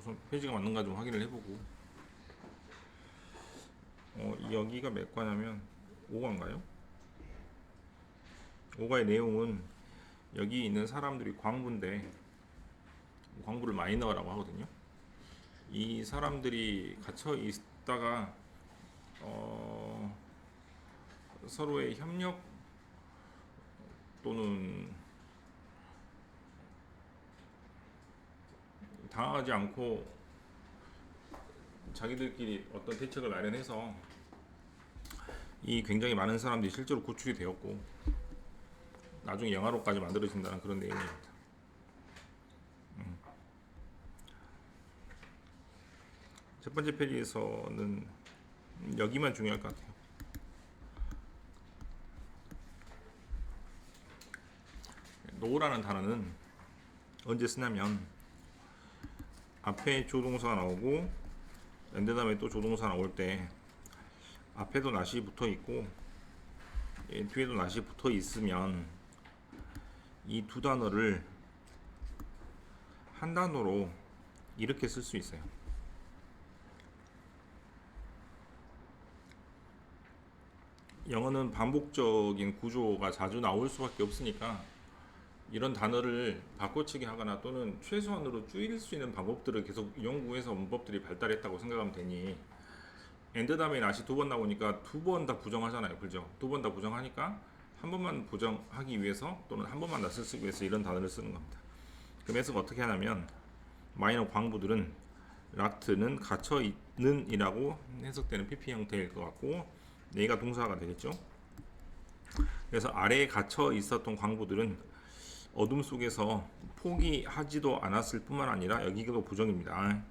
우선 페이지가 맞는가 좀 확인을 해보고. 여기가 몇 과냐면 5과인가요? 5과의 내용은 여기 있는 사람들이 광부인데 광부를 마이너라고 하거든요. 이 사람들이 갇혀 있다가 서로의 협력 또는 당하지 않고 자기들끼리 어떤 대책을 마련해서 이 굉장히 많은 사람들이 실제로 구출이 되었고 나중에 영화로까지 만들어진다는 그런 내용입니다. 첫 번째 페이지에서는 여기만 중요할 것 같아요. 노라는 단어는 언제 쓰냐면 앞에 조동사가 나오고 엔드 다음에 또 조동사 나올 때 앞에도 낫이 붙어 있고 뒤에도 낫이 붙어 있으면 이 두 단어를 한 단어로 이렇게 쓸 수 있어요. 영어는 반복적인 구조가 자주 나올 수밖에 없으니까 이런 단어를 바꿔치기 하거나 또는 최소한으로 줄일 수 있는 방법들을 계속 연구해서 문법들이 발달했다고 생각하면 되니 엔드 다음에 낫이 두 번 나오니까 두 번 다 부정하잖아요. 그죠? 두 번 다 부정하니까 한 번만 부정하기 위해서 또는 한 번만 낫을 쓰기 위해서 이런 단어를 쓰는 겁니다. 그럼 해석 어떻게 하냐면 마이너 광부들은 락트는 갇혀 있는 이라고 해석되는 PP 형태일 것 같고 얘가 동사가 되겠죠. 그래서 아래에 갇혀 있었던 광부들은 어둠 속에서 포기하지도 않았을 뿐만 아니라 여기도 부정입니다.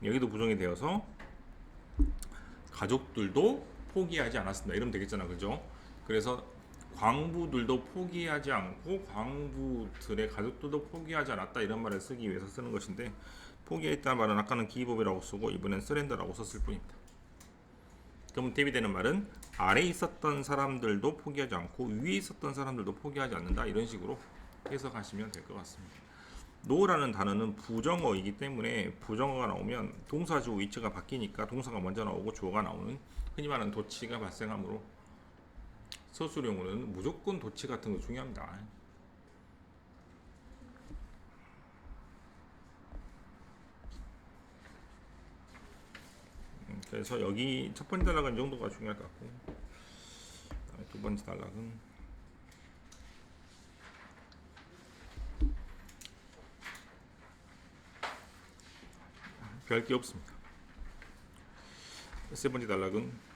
여기도 부정이 되어서 가족들도 포기하지 않았습니다. 이러면 되겠잖아, 그죠? 그래서 광부들도 포기하지 않고 광부들의 가족들도 포기하지 않았다 이런 말을 쓰기 위해서 쓰는 것인데 포기했다는 말은 아까는 기브업이라고 쓰고 이번엔 서렌더라고 썼을 뿐입니다. 그럼 대비되는 말은 아래에 있었던 사람들도 포기하지 않고 위에 있었던 사람들도 포기하지 않는다 이런 식으로 해석하시면 될 것 같습니다. 노라는 단어는 부정어이기 때문에 부정어가 나오면 동사주 위치가 바뀌니까 동사가 먼저 나오고 주어가 나오는 흔히 말하는 도치가 발생하므로 서술형으로는 무조건 도치 같은 거 중요합니다. 그래서 여기 첫 번째 단락은 이 정도가 중요할 것 같고 두 번째 단락은 별게 없습니다. 세 번째 단락은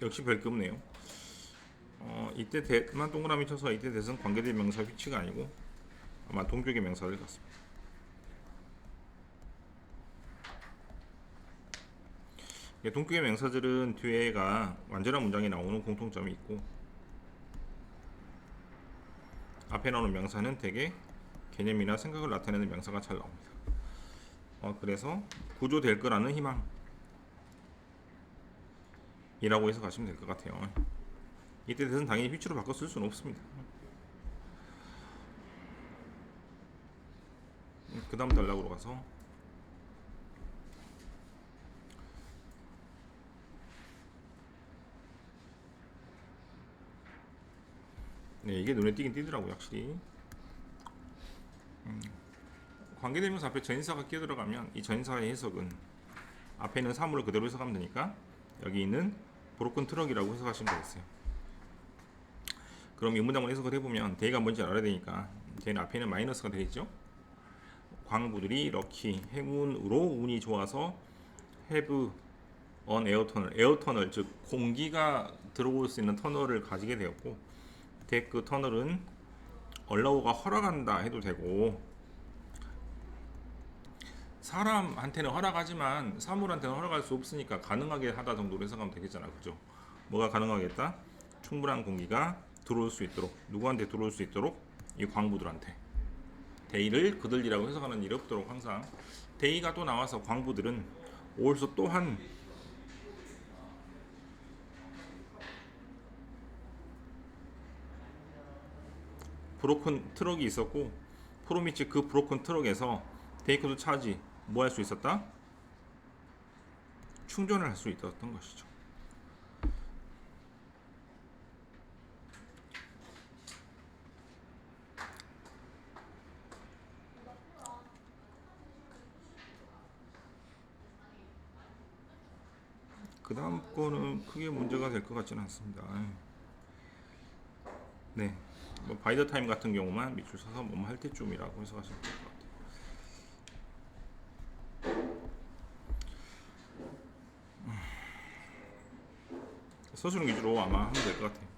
역시 별게 없네요. 이때 대만 동그라미 쳐서 이때 대선 관계대 명사 위치가 아니고 아마 동격의 명사들 같습니다. 동격의 명사들은 뒤에가 완전한 문장이 나오는 공통점이 있고 앞에 나오는 명사는 대개 개념이나 생각을 나타내는 명사가 잘 나옵니다. 그래서 구조될 거라는 희망이라고 해석하시면 될 것 같아요. 이때 대선 당연히 휘치로 바꿔 쓸 수는 없습니다. 그 다음 단락으로 가서 네, 이게 눈에 띄긴 띄더라고요, 확실히. 관계대명사 앞에 전인사가 끼어 들어가면 이 전인사의 해석은 앞에 있는 사물을 그대로 해석하면 되니까 여기 있는 브로큰 트럭이라고 해석하시면 되겠어요. 그럼 이 문장을 해석을 해보면 대가 뭔지 알아야 되니까 대는 앞에 있는 마이너스가 되겠죠. 광부들이 럭키 행운으로 운이 좋아서 have on 에어터널 즉 공기가 들어올 수 있는 터널을 가지게 되었고 그 터널은 allow가 허락한다 해도 되고 사람한테는 허락하지만 사물한테는 허락할 수 없으니까 가능하게 하다 정도로 해석하면 되겠잖아, 그죠? 뭐가 가능하겠다? 충분한 공기가 들어올 수 있도록 누구한테 들어올 수 있도록 이 광부들한테 데이를 그들이라고 해석하는 일이 없도록 항상 데이가 또 나와서 광부들은 also 또한 브로큰 트럭이 있었고 프로미치 그 브로큰 트럭에서 테이크 투 차지 뭐 할 수 있었다? 충전을 할 수 있었던 것이죠. 그 다음 거는 크게 문제가 될 것 같지는 않습니다. 네, 뭐 바이더 타임 같은 경우만 밑줄 쳐서 뭐 할 때쯤이라고 해석하시면 될 것 같아요. 서술형 위주로 아마 하면 될 것 같아요.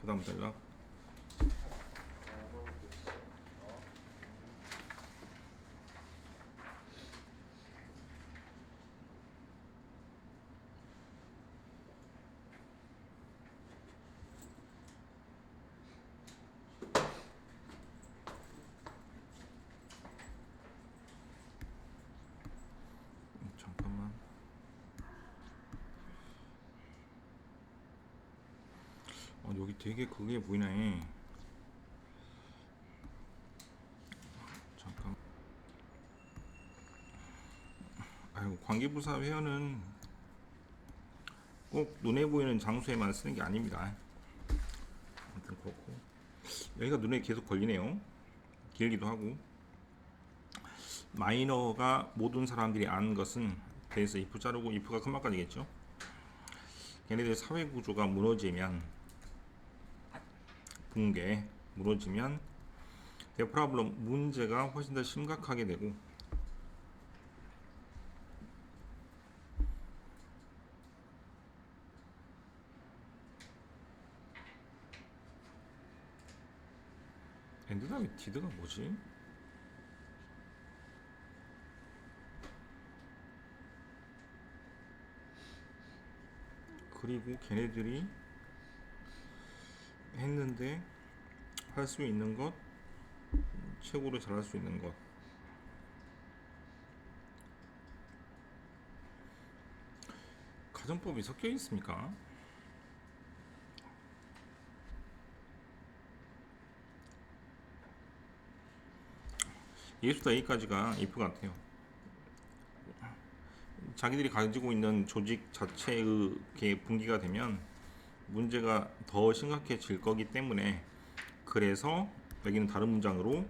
그 다음 달락. 잠깐만. 여기 되게 그게 보이네. 잠깐. 아이고, 관계부사 회원은 꼭 눈에 보이는 장소에만 쓰는 게 아닙니다. 아무튼 그렇고 여기가 눈에 계속 걸리네요. 길기도 하고. 마이너가 모든 사람들이 아는 것은 그래서 if 자르고 if가 큰 말까지겠죠. 걔네들 사회 구조가 무너지면, 붕괴 무너지면 the problem 문제가 훨씬 더 심각하게 되고, 엔드 다음에 디드가 뭐지? 그리고 걔네들이 했는데 할 수 있는 것, 최고로 잘할 수 있는 것. 가정법이 섞여 있습니까? 예수다 A까지가 if 같아요. 자기들이 가지고 있는 조직 자체의 분기가 되면 문제가 더 심각해질 거기 때문에, 그래서 여기는 다른 문장으로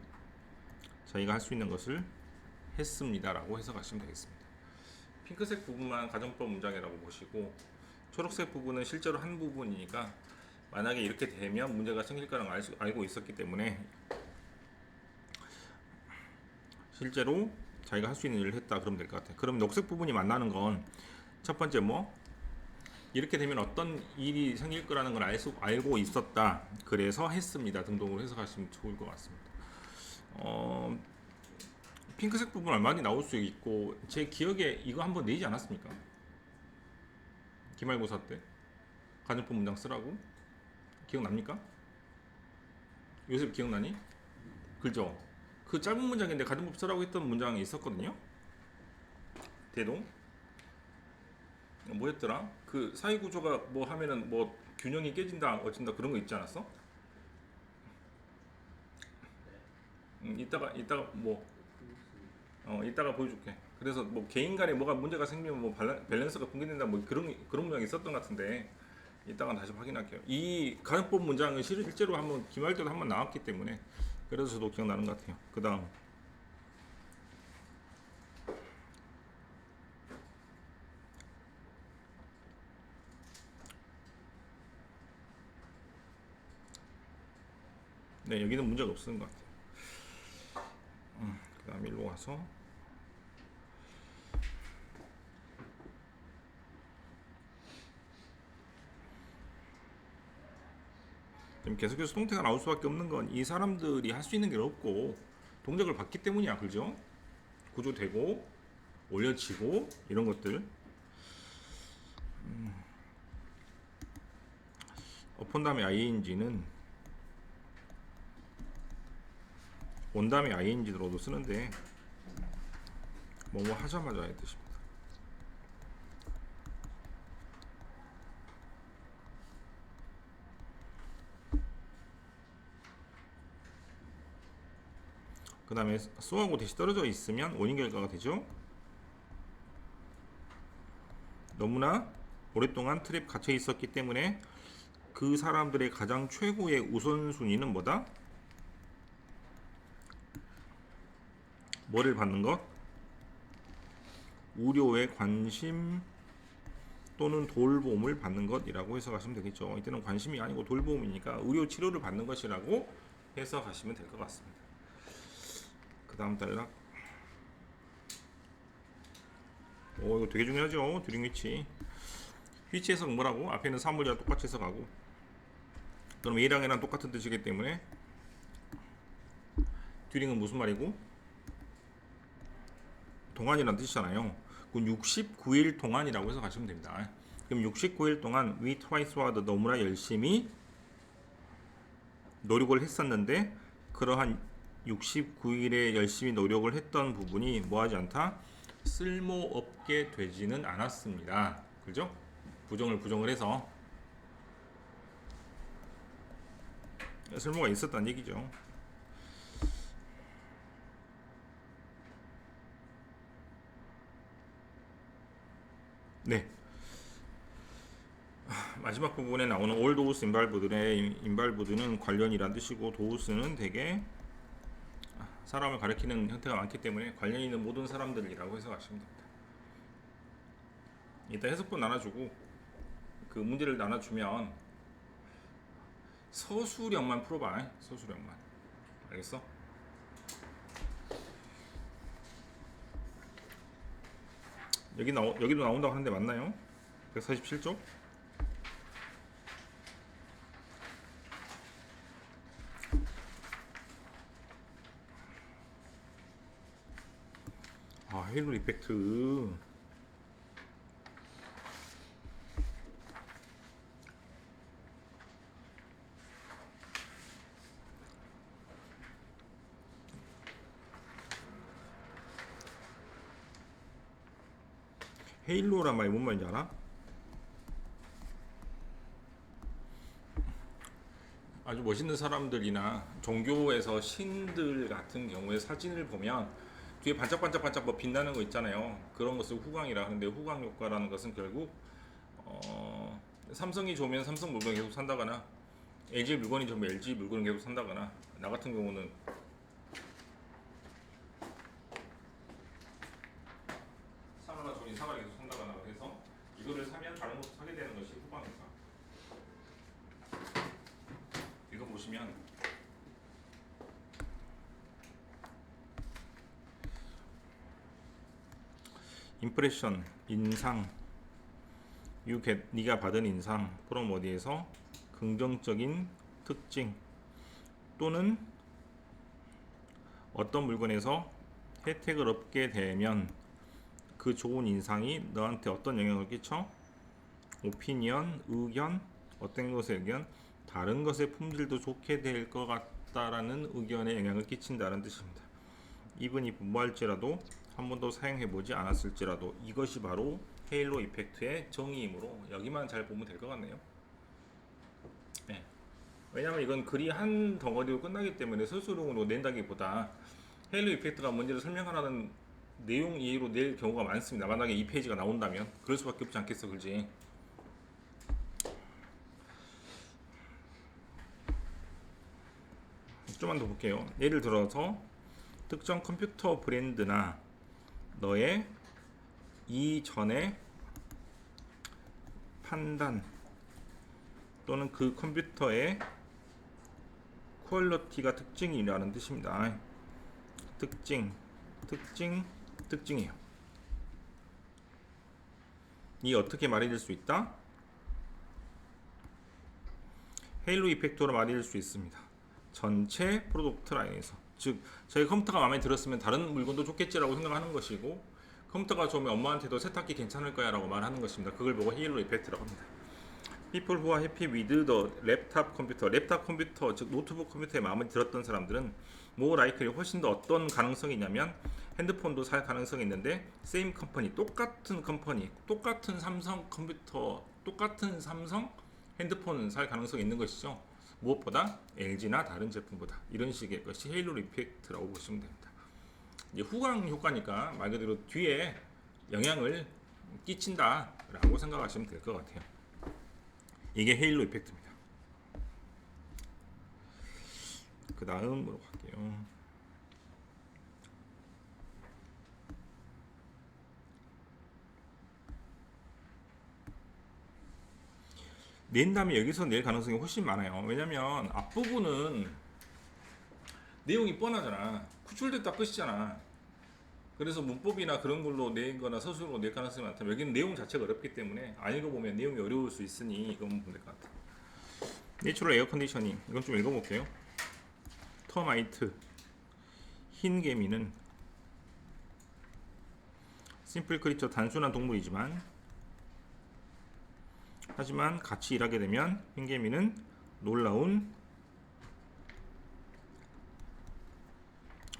자기가 할 수 있는 것을 했습니다 라고 해석하시면 되겠습니다. 핑크색 부분만 가정법 문장이라고 보시고, 초록색 부분은 실제로 한 부분이니까 만약에 이렇게 되면 문제가 생길 거라는 걸 알고 있었기 때문에 실제로 자기가 할 수 있는 일을 했다 그러면 될 것 같아요. 그럼 녹색 부분이 만나는 건 첫 번째 뭐 이렇게 되면 어떤 일이 생길 거라는 걸 알고 있었다, 그래서 했습니다 등등으로 해석하시면 좋을 것 같습니다. 핑크색 부분 얼마나 나올 수 있고, 제 기억에 이거 한번 내지 않았습니까? 기말고사 때 가정법 문장 쓰라고 기억납니까? 요셉 기억나니? 그죠? 그 짧은 문장인데 가정법 쓰라고 했던 문장이 있었거든요. 대동 뭐였더라? 그 사회 구조가 뭐 하면은 뭐 균형이 깨진다 어쩐다 그런 거 있지 않았어? 이따가 뭐 이따가 보여줄게. 그래서 뭐 개인 간에 뭐가 문제가 생기면 뭐 밸런스가 붕괴된다 뭐 그런 문장이 있었던 것 같은데, 이따가 다시 확인할게요. 이 가정법 문장은 실제로 한번 기말 때도 한번 나왔기 때문에 그래서 저도 기억나는 것 같아요. 그 다음 네, 여기는 문제가 없는 것 같아요. 그 다음 일로 와서 지금 계속해서 동태가 나올 수밖에 없는 건 이 사람들이 할 수 있는 게 없고 동작을 봤기 때문이야. 그죠? 구조되고 올려지고 이런 것들. upon 다음에 ing는 on 다음에 ing로도 쓰는데 뭐뭐 하자마자의 뜻입니다. 다음에 소하고 대시 떨어져 있으면 원인 결과가 되죠. 너무나 오랫동안 트랩 갇혀 있었기 때문에 그 사람들의 가장 최고의 우선순위는 뭐다? 뭐를 받는 것? 의료에 관심 또는 돌봄을 받는 것이라고 해석하시면 되겠죠. 이때는 관심이 아니고 돌봄이니까 의료 치료를 받는 것이라고 해석하시면 될 것 같습니다. 그 다음 단락. 이거 되게 중요하죠. 듀링 위치. 위치 해석 뭐라고? 앞에 있는 사물이랑 똑같이 해석하고, 그럼 A랑이랑 똑같은 뜻이기 때문에 듀링은 무슨 말이고? 동안이라는 뜻이잖아요. 그럼 69일 동안이라고 해석하시면 됩니다. 그럼 69일 동안 we twice hard 너무나 열심히 노력을 했었는데 그러한 69일에 열심히 노력을 했던 부분이 뭐하지 않다? 쓸모없게 되지는 않았습니다. 그죠? 부정을 해서 쓸모가 있었다는 얘기죠. 네. 마지막 부분에 나오는 all those involved의 involved는 관련이란 뜻이고 thouse는 되게 사람을 가리키는 형태가 많기 때문에 관련 있는 모든 사람들이라고 해석하시면 됩니다. 이따 해석본 나눠주고 그 문제를 나눠주면 서술형만 풀어봐. 서술형만. 알겠어? 여기도 나온다고 하는데 맞나요? 147쪽? 헤일로 이펙트. 헤일로란 말이 뭔 말인지 알아? 아주 멋있는 사람들이나 종교에서 신들 같은 경우에 사진을 보면 뒤에 반짝반짝반짝 뭐 빛나는 거 있잖아요. 그런 것을 후광이라 하는데, 후광 효과라는 것은 결국 삼성이 좋으면 삼성 물건 계속 산다거나 LG 물건이 좋으면 LG 물건을 계속 산다거나, 나 같은 경우는 사과가 좋으니 사과를 계속 산다거나, 그래서 이거를 사면 다른 것도 사게 되는 것이 후광 효과. 이거 보시면 임프레션, 인상, 네가 받은 인상, 프롬 어디에서 긍정적인 특징 또는 어떤 물건에서 혜택을 얻게 되면 그 좋은 인상이 너한테 어떤 영향을 끼쳐? 오피니언, 의견, 어떤 것의 의견, 다른 것의 품질도 좋게 될 것 같다라는 의견에 영향을 끼친다는 뜻입니다. 이분이 뭐할지라도 한 번도 사용해보지 않았을지라도 이것이 바로 헤일로 이펙트의 정의이므로 여기만 잘 보면 될 것 같네요. 네. 왜냐하면 이건 글이 한 덩어리로 끝나기 때문에 서술형으로 낸다기보다 헤일로 이펙트가 뭔지를 설명하라는 내용 이해로 낼 경우가 많습니다. 만약에 이 페이지가 나온다면 그럴 수밖에 없지 않겠어, 그렇지? 좀만 더 볼게요. 예를 들어서 특정 컴퓨터 브랜드나 너의 이전의 판단 또는 그 컴퓨터의 퀄리티가 특징이라는 뜻입니다. 특징이에요. 이 어떻게 말해질 수 있다? 헤일로 이펙트로 말해질 수 있습니다. 전체 프로덕트 라인에서, 즉 저희 컴퓨터가 마음에 들었으면 다른 물건도 좋겠지라고 생각하는 것이고, 컴퓨터가 좋으면 엄마한테도 세탁기 괜찮을 거야 라고 말하는 것입니다. 그걸 보고 헤일로 이펙트라고 합니다. People who are happy with the laptop 컴퓨터, 랩탑 컴퓨터, 즉 노트북 컴퓨터에 마음에 들었던 사람들은 more likely, 훨씬 더 어떤 가능성이 있냐면 핸드폰도 살 가능성이 있는데 same 컴퍼니, 똑같은 컴퍼니, 똑같은 삼성 컴퓨터, 똑같은 삼성 핸드폰은 살 가능성이 있는 것이죠. 무엇보다 LG나 다른 제품보다. 이런 식의 것이 헤일로 이펙트라고 보시면 됩니다. 이제 후광 효과니까 말 그대로 뒤에 영향을 끼친다라고 생각하시면 될 것 같아요. 이게 헤일로 이펙트입니다. 그 다음으로 갈게요. 낸 다음에 여기서 낼 가능성이 훨씬 많아요. 왜냐면 앞부분은 내용이 뻔하잖아. 구출됐다 끝이잖아. 그래서 문법이나 그런 걸로 낸 거나 서술로 낼 가능성이 많다면 여기는 내용 자체가 어렵기 때문에 안 읽어보면 내용이 어려울 수 있으니 이거 보면 될 것 같아. 내추럴 에어 컨디셔닝 이건 좀 읽어볼게요. 터마이트 흰 개미는 심플 크리처 단순한 동물이지만 하지만 같이 일하게 되면 흰 개미는 놀라운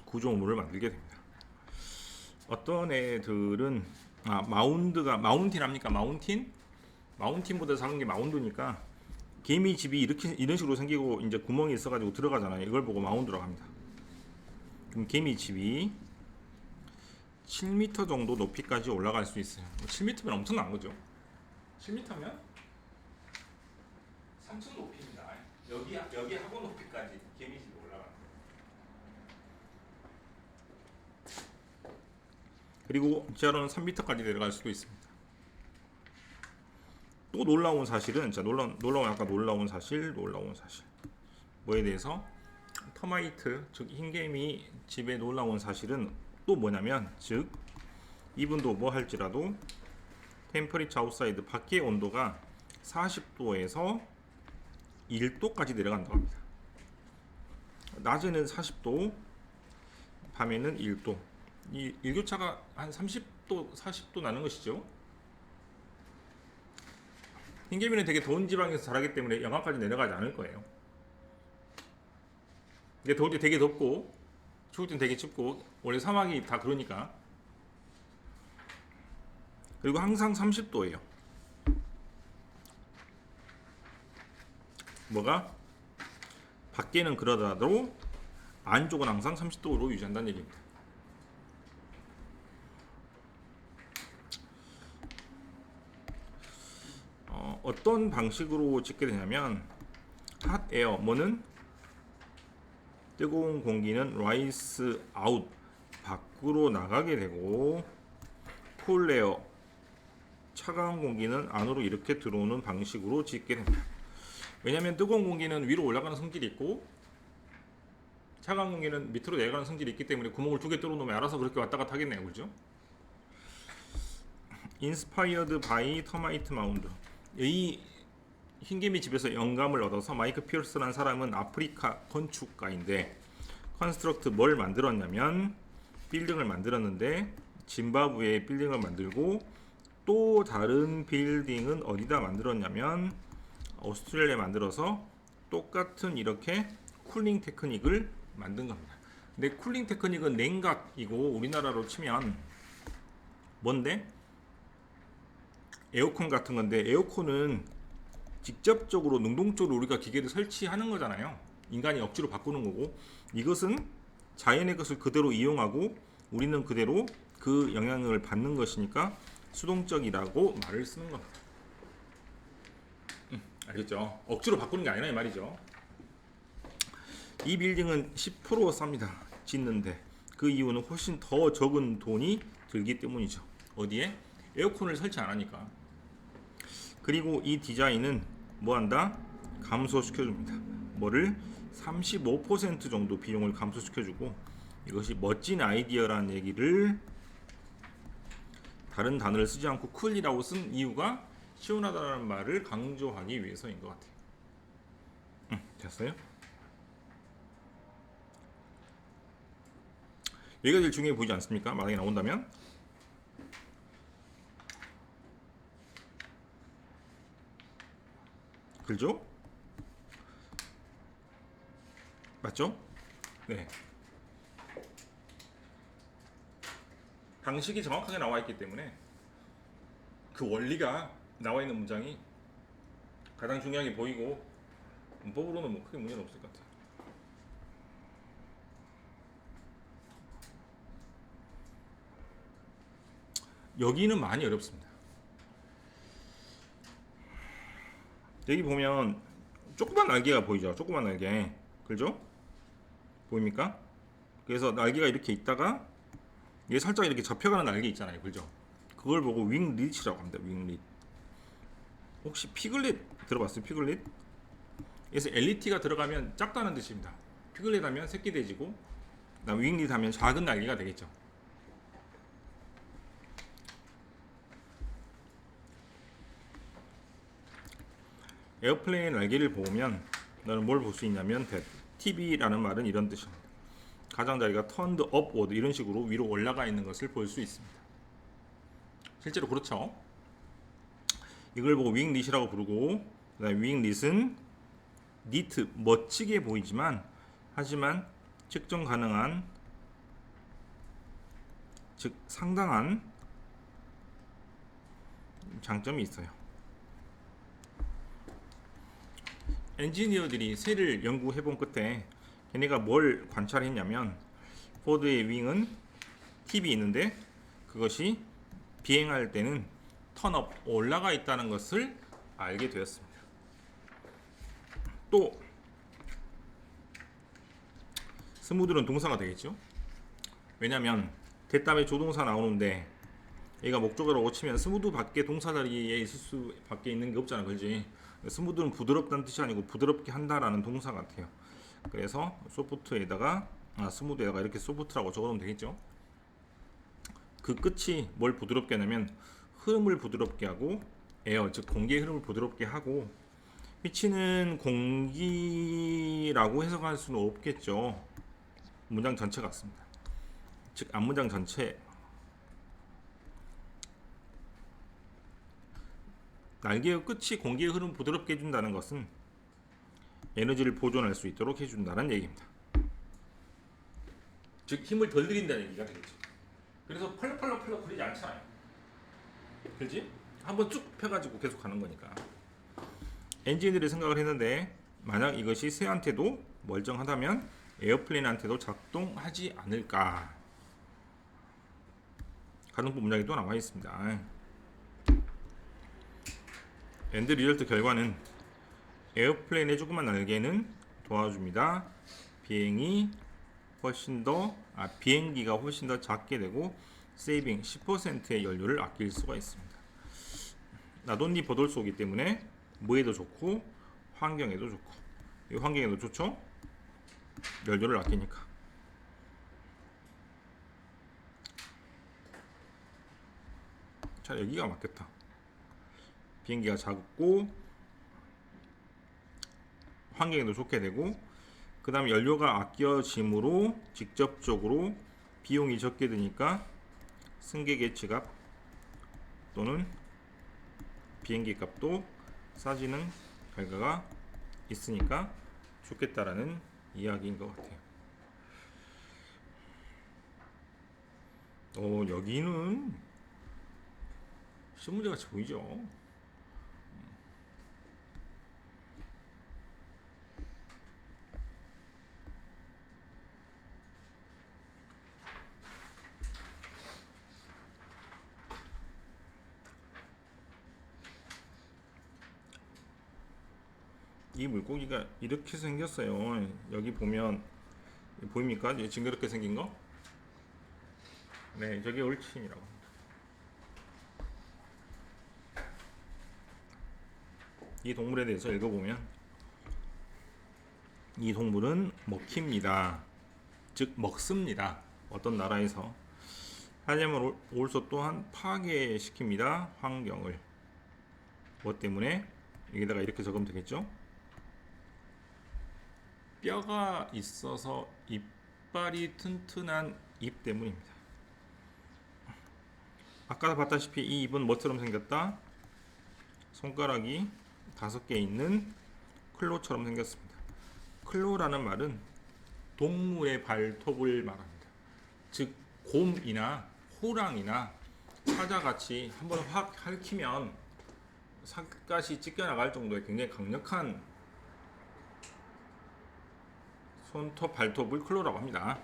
구조물을 만들게 됩니다. 어떤 애들은 마운틴 합니까? 마운틴보다 작은 게 마운드니까 개미 집이 이렇게 이런 식으로 생기고 이제 구멍이 있어가지고 들어가잖아요. 이걸 보고 마운드라고 합니다. 그럼 개미 집이 7m 정도 높이까지 올라갈 수 있어요. 7m면 엄청난 거죠. 7m면 3층 높이입니다. 여기 학원 높이까지 개미 집이 올라갑니다. 그리고 지하로는 3m까지 내려갈 수도 있습니다. 또 놀라운 사실은 놀라운 사실 뭐에 대해서 터마이트 즉 흰개미 집의 놀라운 사실은 또 뭐냐면 즉 이분도 뭐 할지라도 템퍼리처 아웃사이드 밖의 온도가 40도에서 1도까지 내려간다고 합니다. 낮에는 40도, 밤에는 1도. 이 일교차가 한 30도, 40도 나는 것이죠. 흰개미는 되게 더운 지방에서 자라기 때문에 영하까지 내려가지 않을 거예요. 근데 더울 때 되게 덥고 추울 땐 되게 춥고 원래 사막이 다 그러니까. 그리고 항상 30도예요. 뭐가? 밖에는 그러더라도 안쪽은 항상 30도로 유지한다는 얘기입니다. 어떤 방식으로 짓게 되냐면 핫에어 뭐는 뜨거운 공기는 라이스 아웃 밖으로 나가게 되고 쿨에어 차가운 공기는 안으로 이렇게 들어오는 방식으로 짓게 됩니다. 왜냐하면 뜨거운 공기는 위로 올라가는 성질이 있고 차가운 공기는 밑으로 내려가는 성질이 있기 때문에 구멍을 두 개 뚫어 놓으면 알아서 그렇게 왔다 갔다 하겠네요. 그죠? 인스파이어드 바이 터마이트 마운드. 이 흰개미 집에서 영감을 얻어서 마이크 피어스라는 사람은 아프리카 건축가인데 컨스트럭트 뭘 만들었냐면 빌딩을 만들었는데 짐바브웨에 빌딩을 만들고 또 다른 빌딩은 어디다 만들었냐면 오스트레일리아에 만들어서 똑같은 이렇게 쿨링 테크닉을 만든 겁니다. 근데 쿨링 테크닉은 냉각이고 우리나라로 치면 뭔데? 에어컨 같은 건데 에어컨은 직접적으로 능동적으로 우리가 기계를 설치하는 거잖아요. 인간이 억지로 바꾸는 거고 이것은 자연의 것을 그대로 이용하고 우리는 그대로 그 영향을 받는 것이니까 수동적이라고 말을 쓰는 겁니다. 알겠죠? 억지로 바꾸는 게 아니라 이 말이죠. 이 빌딩은 10% 쌉니다. 짓는데 그 이유는 훨씬 더 적은 돈이 들기 때문이죠. 어디에? 에어컨을 설치 안 하니까. 그리고 이 디자인은 뭐한다? 감소시켜줍니다. 뭐를? 35% 정도 비용을 감소시켜주고 이것이 멋진 아이디어라는 얘기를 다른 단어를 쓰지 않고 쿨이라고 쓴 이유가 시원하다는 말을 강조하기 위해서인 것 같아요. 됐어요? 여기가 제일 중요해 보이지 않습니까? 만약에 나온다면 그죠? 맞죠? 네. 방식이 정확하게 나와 있기 때문에 그 원리가 나와 있는 문장이 가장 중요하게 보이고 문법으로는 뭐 크게 문제는 없을 것 같아요. 여기는 많이 어렵습니다. 여기 보면 조그만 날개가 보이죠? 조그만 날개. 그죠? 보입니까? 그래서 날개가 이렇게 있다가 얘 살짝 이렇게 접혀가는 날개 있잖아요. 그죠? 그걸 보고 윙릿이라고 합니다. 윙릿. 혹시 피글릿 들어봤어요? 피글릿? 그래서 LET가 들어가면 작다는 뜻입니다. 피글릿 하면 새끼 돼지고, 그다음 윙릿 하면 작은 날개가 되겠죠. 에어플레인의 날개를 보면 너는 뭘 볼 수 있냐면 TV라는 말은 이런 뜻입니다. 가장자리가 turned upward 이런 식으로 위로 올라가 있는 것을 볼 수 있습니다. 실제로 그렇죠. 이걸 보고 윙릿이라고 부르고, 그다음에 윙릿은 니트 멋지게 보이지만 하지만 측정 가능한, 즉 상당한 장점이 있어요. 엔지니어들이 새를 연구해 본 끝에 걔네가 뭘 관찰했냐면, 포드의 윙은 팁이 있는데 그것이 비행할 때는 턴업 올라가 있다는 것을 알게 되었습니다. 또 스무드는 동사가 되겠죠. 왜냐면 대답에 조동사 나오는데 얘가 목적어라고 치면 스무드 밖에 동사 자리에 있을 수 밖에 있는 게 없잖아, 그렇지? 스무드는 부드럽다는 뜻이 아니고 부드럽게 한다라는 동사 같아요. 그래서 소프트에다가 스무드에다가 이렇게 소프트라고 적어놓으면 되겠죠. 그 끝이 뭘 부드럽게 하냐면 흐름을 부드럽게 하고, 에어 즉 공기의 흐름을 부드럽게 하고, 휘치는 공기라고 해석할 수는 없겠죠. 문장 전체 같습니다. 즉 앞문장 전체, 날개의 끝이 공기의 흐름을 부드럽게 해준다는 것은 에너지를 보존할 수 있도록 해준다는 얘기입니다. 즉 힘을 덜 들인다는 얘기가 되겠죠. 그래서 펄럭펄럭 거리지 않잖아요. 그렇지? 한번 쭉 펴가지고 계속 가는 거니까. 엔지니어들이 생각을 했는데, 만약 이것이 새한테도 멀쩡하다면 에어플레인한테도 작동하지 않을까. 가정법 문장이 또 나와 있습니다. 엔드 리절트 결과는 에어플레인의 조그만 날개는 도와줍니다. 비행기가 훨씬 더 작게 되고 세이빙 10%의 연료를 아낄 수가 있습니다. 나돈니 버돌쏘기 때문에 뭐에도 좋고 환경에도 좋고, 이 환경에도 좋죠. 연료를 아끼니까. 자, 여기가 맞겠다. 비행기가 작고 환경에도 좋게 되고, 그 다음에 연료가 아껴짐으로 직접적으로 비용이 적게 드니까 승객의 지갑 또는 비행기 값도 싸지는 결과가 있으니까 좋겠다라는 이야기인 것 같아요. 여기는 시문제 같이 보이죠? 이 물고기가 이렇게 생겼어요. 여기 보면 보입니까? 징그럽게 생긴 거? 네, 저게 올치인이라고 합니다. 이 동물에 대해서 읽어보면, 이 동물은 먹힙니다. 즉 먹습니다. 어떤 나라에서. 하지만 올소 또한 파괴시킵니다. 환경을. 뭐 때문에? 여기다가 이렇게 적으면 되겠죠? 뼈가 있어서 이빨이 튼튼한 입 때문입니다. 아까 봤다시피 이 입은 뭐처럼 생겼다? 손가락이 5개 있는 클로처럼 생겼습니다. 클로라는 말은 동물의 발톱을 말합니다. 즉 곰이나 호랑이나 사자같이 한번 확 핥히면 살갗이 찢겨나갈 정도의 굉장히 강력한 손톱, 발톱을 클로라고 합니다.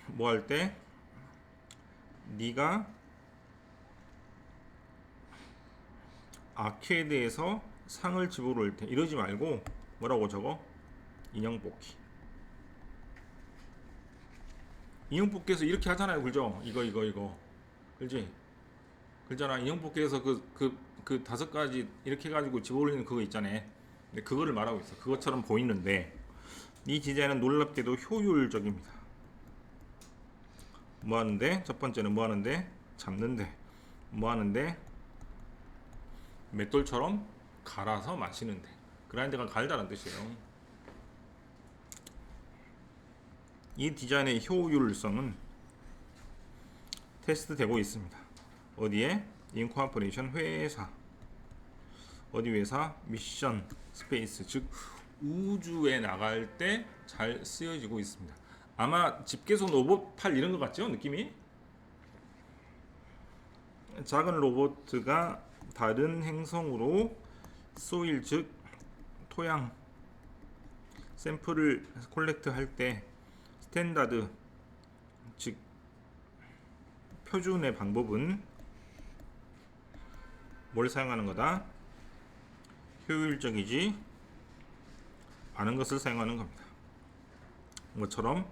뭐 할 때? 네가 아케이드에서 상을 집어올 때 이러지 말고 뭐라고 적어? 인형 뽑기. 인형 뽑기에서 이렇게 하잖아요, 그죠? 이거 그지? 그잖아. 인형 뽑기에서 그 다섯 가지 이렇게 해가지고 집어올리는 그거 있잖아요. 근데 그거를 말하고 있어. 그것처럼 보이는데 이 디자인은 놀랍게도 효율적입니다. 뭐 하는데? 첫 번째는 뭐 하는데? 잡는데. 뭐 하는데? 맷돌처럼 갈아서 마시는데. 그라인드가 갈다는 뜻이에요. 이 디자인의 효율성은 테스트되고 있습니다. 어디에? 인코퍼레이션 회사. 어디 회사? 미션 스페이스, 즉 우주에 나갈 때 잘 쓰여지고 있습니다. 아마 집게손 로봇팔 이런 것 같죠? 느낌이? 작은 로봇가 다른 행성으로 소일, 즉 토양 샘플을 콜렉트 할 때 스탠다드, 즉 표준의 방법은 뭘 사용하는 거다? 효율적이지 않은 것을 사용하는 겁니다. 뭐처럼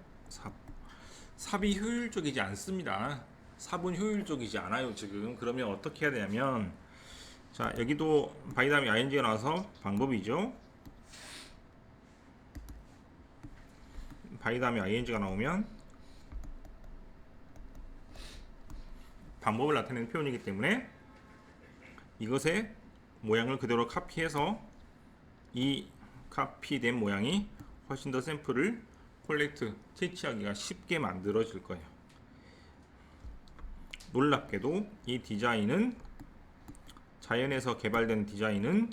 삽이 효율적이지 않습니다. 삽은 효율적이지 않아요 지금. 그러면 어떻게 해야 되냐면, 자 여기도 바이 다음에 ing가 나와서 방법이죠. 바이 다음에 ing가 나오면 방법을 나타내는 표현이기 때문에 이것의 모양을 그대로 카피해서 이 카피된 모양이 훨씬 더 샘플을 콜렉트, 채취하기가 쉽게 만들어질 거예요. 놀랍게도 이 디자인은, 자연에서 개발된 디자인은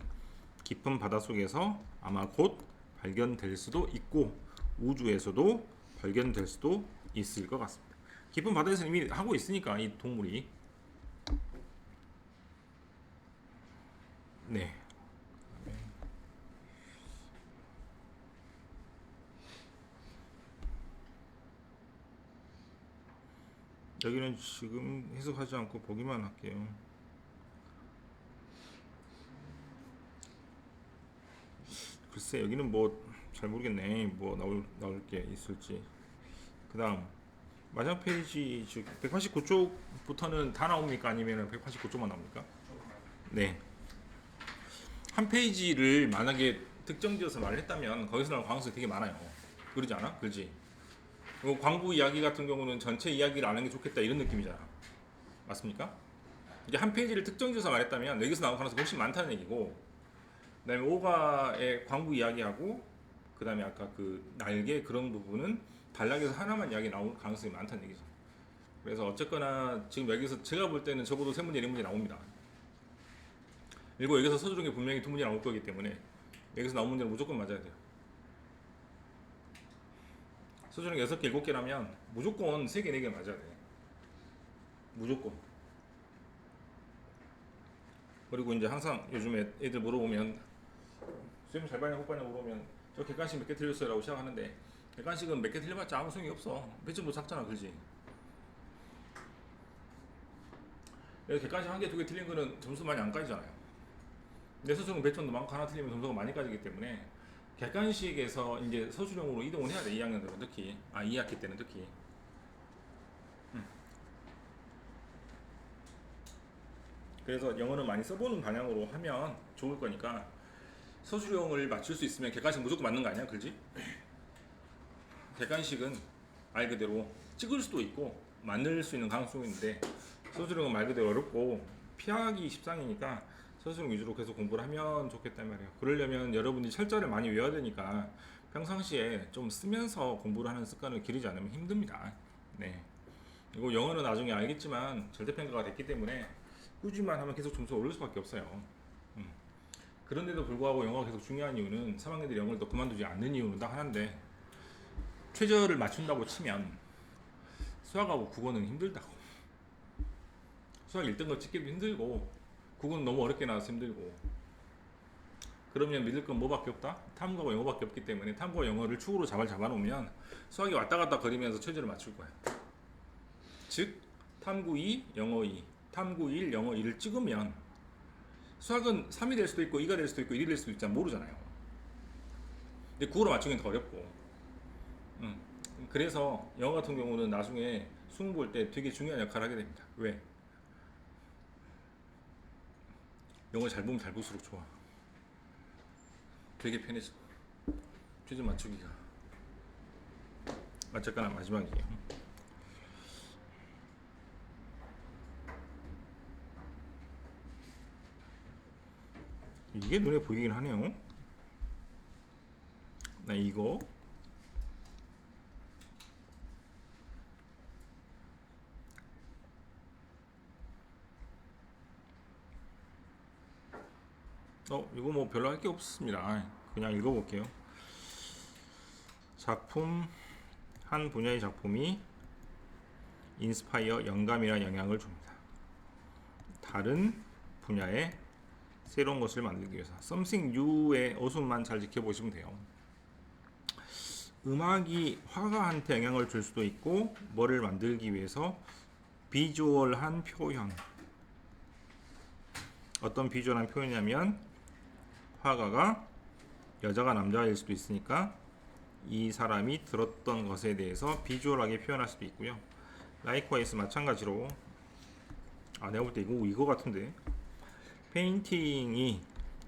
깊은 바닷속에서 아마 곧 발견될 수도 있고 우주에서도 발견될 수도 있을 것 같습니다. 깊은 바다에서 이미 하고 있으니까 이 동물이. 네. 여기는 지금 해석하지 않고 보기만 할게요. 글쎄 여기는 뭐 잘 모르겠네. 뭐 나올 게 있을지. 그 다음 마지막 페이지, 즉 189쪽부터는 다 나옵니까? 아니면 189쪽만 나옵니까? 네. 한 페이지를 만약에 특정지어서 말을 했다면 거기서 나올 가능성이 되게 많아요. 그러지 않아? 그렇지? 광부 이야기 같은 경우는 전체 이야기를 안 하는 게 좋겠다 이런 느낌이잖아. 맞습니까? 이게 한 페이지를 특정지어서 말했다면 여기서 나올 가능성이 훨씬 많다는 얘기고, 그 다음에 오가의 광부 이야기하고 그 다음에 아까 그 날개 그런 부분은 단락에서 하나만 이야기 나올 가능성이 많다는 얘기죠. 그래서 어쨌거나 지금 여기서 제가 볼 때는 적어도 3문제 1문제 나옵니다. 그리고 여기서 서술형이 분명히 2문제 나올 거기 때문에 여기서 나온 문제는 무조건 맞아야 돼요. 서술형 6개 7개라면 무조건 3개 4개 맞아야 돼. 무조건. 그리고 이제 항상 요즘에 애들 물어보면 쌤 잘 봤냐 못 봤냐 물어보면 저 객관식 몇 개 틀렸어요 라고 시작하는데, 객관식은 몇 개 틀려봤자 아무 소용이 없어. 몇 점도 작잖아, 그렇지? 객관식 한 개, 2개 틀린 거는 점수 많이 안 까지잖아요. 내 서술형 몇 점도 많고 하나 틀리면 점수가 많이 까지기 때문에 객관식에서 이제 서술형으로 이동을 해야 돼. 2학년 들은 특히, 2학기 때는 특히. 그래서 영어는 많이 써보는 방향으로 하면 좋을 거니까, 서술형을 맞출 수 있으면 객관식 무조건 맞는 거 아니야, 그렇지? 객관식은 말 그대로 찍을 수도 있고 만들 수 있는 가능성이 있는데, 서술형은 말 그대로 어렵고 피하기 십상이니까 서술형 위주로 계속 공부를 하면 좋겠단 말이에요. 그러려면 여러분이 철자를 많이 외워야 되니까 평상시에 좀 쓰면서 공부를 하는 습관을 기르지 않으면 힘듭니다. 네. 그리고 영어는 나중에 알겠지만 절대평가가 됐기 때문에 꾸준히만 하면 계속 점수가 오를 수밖에 없어요. 그런데도 불구하고 영어가 계속 중요한 이유는 3학년들이 영어를 또 그만두지 않는 이유는 딱 하나인데, 최저를 맞춘다고 치면 수학하고 국어는 힘들다고. 수학 1등급 찍기도 힘들고 국어는 너무 어렵게 나와서 힘들고. 그러면 믿을 건 뭐밖에 없다? 탐구하고 영어밖에 없기 때문에 탐구와 영어를 축으로 잡아놓으면 수학이 왔다 갔다 거리면서 최저를 맞출 거야. 즉 탐구 2, 영어 2, 탐구 1, 영어 1을 찍으면 수학은 3이 될 수도 있고 2가 될 수도 있고 1이 될 수도 있잖아. 모르잖아요. 근데 국어로 맞추기는 더 어렵고. 그래서 영어 같은 경우는 나중에 수능 볼 때 되게 중요한 역할을 하게 됩니다. 왜? 영어 잘 보면 잘 볼수록 좋아. 되게 편해져. 최종 맞추기가. 어쨌거나 마지막이에요. 이게 눈에 보이긴 하네요. 나 이거 이거 뭐 별로 할 게 없습니다. 그냥 읽어볼게요. 작품, 한 분야의 작품이 인스파이어, 영감이나 영향을 줍니다. 다른 분야에 새로운 것을 만들기 위해서. something new의 어순만 잘 지켜보시면 돼요. 음악이 화가한테 영향을 줄 수도 있고, 뭐를 만들기 위해서 비주얼한 표현. 어떤 비주얼한 표현이냐면 화가가 여자가 남자일 수도 있으니까 이 사람이 들었던 것에 대해서 비주얼하게 표현할 수도 있고요. likewise 마찬가지로 내가 볼 때 이거 같은데 페인팅이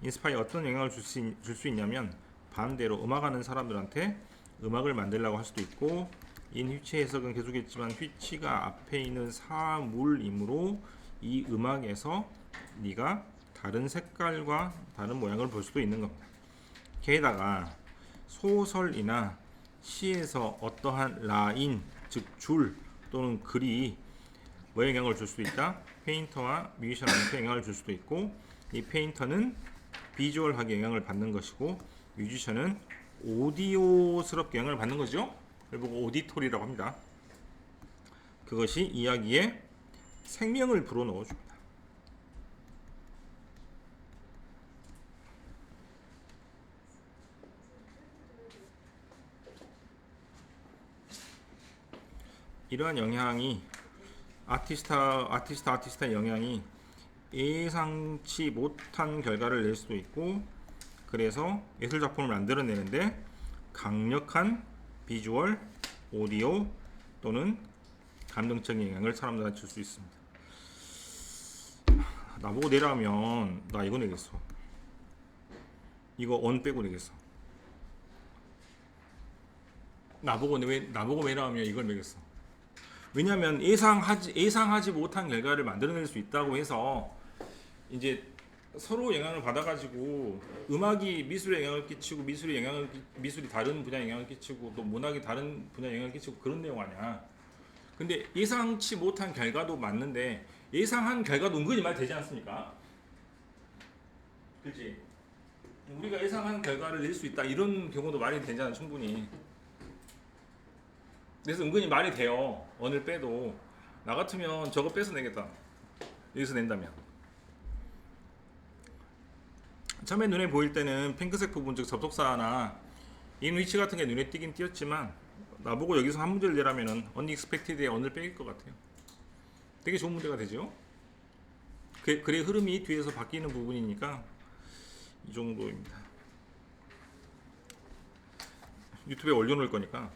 인스파이어 어떤 영향을 줄 수 있냐면 반대로 음악하는 사람들한테 음악을 만들려고 할 수도 있고 인 휘치 해석은 계속했지만 휘치가 앞에 있는 사물이므로 이 음악에서 네가 다른 색깔과 다른 모양을 볼 수도 있는 겁니다. 게다가 소설이나 시에서 어떠한 라인, 즉 줄 또는 글이 뭐에 영향을 줄 수도 있다? 페인터와 뮤지션한테 영향을 줄 수도 있고 이 페인터는 비주얼하게 영향을 받는 것이고 뮤지션은 오디오스럽게 영향을 받는 거죠. 그걸 보고 오디토리라고 합니다. 그것이 이야기에 생명을 불어넣어줍니다. 이러한 영향이 아티스트의 영향이 예상치 못한 결과를 낼 수도 있고 그래서 예술 작품을 만들어내는데 강력한 비주얼, 오디오 또는 감정적인 영향을 사람들한테 줄 수 있습니다. 나보고 내라면 나 이거 내겠어. 이거 언 빼고 내겠어. 나보고 내라면 이걸 내겠어. 왜냐하면 예상하지 못한 결과를 만들어낼 수 있다고 해서 이제 서로 영향을 받아가지고 음악이 미술에 영향을 끼치고 미술이 다른 분야에 영향을 끼치고 또 문학이 다른 분야에 영향을 끼치고 그런 내용 아니야. 근데 예상치 못한 결과도 맞는데 예상한 결과도 은근히 말 되지 않습니까? 그렇지? 우리가 예상한 결과를 낼 수 있다 이런 경우도 말이 되잖아 충분히. 그래서 은근히 말이 돼요. 언을 빼도 나 같으면 저거 빼서 내겠다. 여기서 낸다면. 처음에 눈에 보일 때는 핑크색 부분 즉 접속사나 인 위치 같은 게 눈에 띄긴 띄었지만 나보고 여기서 한 문제를 내라면은 unexpected에 언을 빼길 것 같아요. 되게 좋은 문제가 되죠. 글의 흐름이 뒤에서 바뀌는 부분이니까 이 정도입니다. 유튜브에 올려놓을 거니까